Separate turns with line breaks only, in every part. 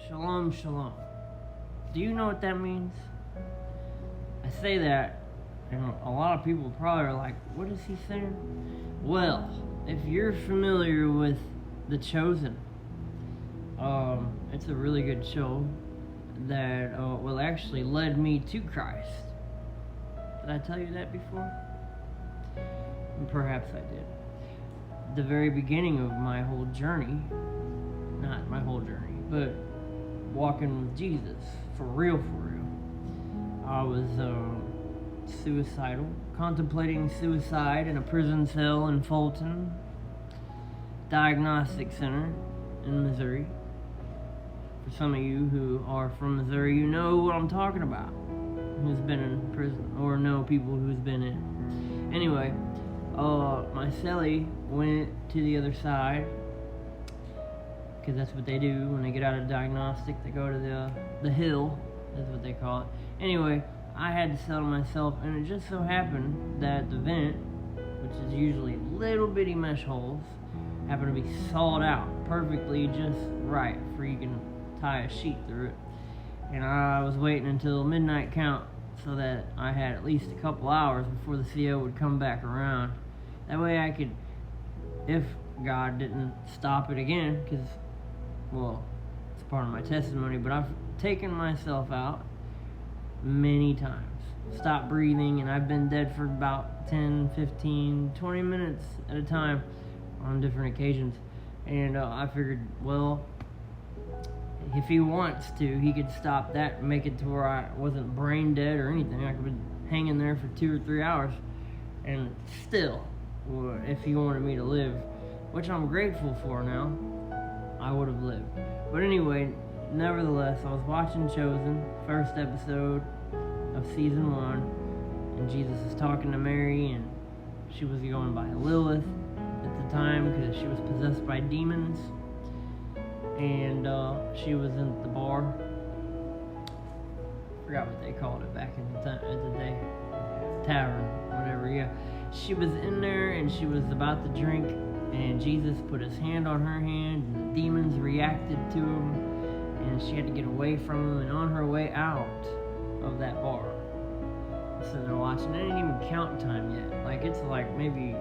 Shalom, shalom. Do you know what that means? I say that, and a lot of people probably are like, what is he saying? Well, if you're familiar with The Chosen, it's a really good show that actually led me to Christ. Did I tell you that before? Perhaps I did. The very beginning of my whole journey, not my whole journey, but walking with Jesus, for real, I was suicidal, contemplating suicide in a prison cell in Fulton Diagnostic Center in Missouri. For some of you who are from Missouri, you know what I'm talking about, who's been in prison, or know people who's been in. Anyway, my cellie went to the other side, because that's what they do when they get out of diagnostic. They go to the hill, that's what they call it. Anyway, I had to settle myself, and it just so happened that the vent, which is usually little bitty mesh holes, happened to be sawed out perfectly just right for you can tie a sheet through it. And I was waiting until midnight count so that I had at least a couple hours before the CO would come back around. That way I could, if God didn't stop it again, because, well, it's part of my testimony, but I've taken myself out many times, stopped breathing, and I've been dead for about 10, 15, 20 minutes at a time on different occasions. And I figured, well, if he wants to, he could stop that and make it to where I wasn't brain dead or anything. I could be hanging there for 2 or 3 hours, and still, if he wanted me to live, which I'm grateful for now, I would have lived. But anyway, nevertheless, I was watching Chosen, first episode of season 1, and Jesus is talking to Mary, and she was going by Lilith at the time because she was possessed by demons, and she was in the bar. Forgot what they called it back in the day. Tavern, whatever, yeah. She was in there, and she was about to drink, and Jesus put his hand on her hand, and the demons reacted to him, and she had to get away from him. And on her way out of that bar, so they're watching. It didn't even count time yet. Like, it's like maybe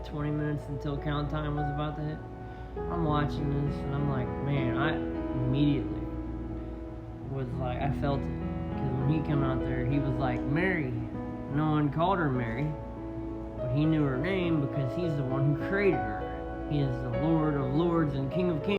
20 minutes until count time was about to hit. I'm watching this, and I'm like, man, I immediately was like, I felt it. Because when he came out there, he was like, Mary. No one called her Mary, but he knew her name because he's the one who created her. He is the Lord of Lords and King of Kings.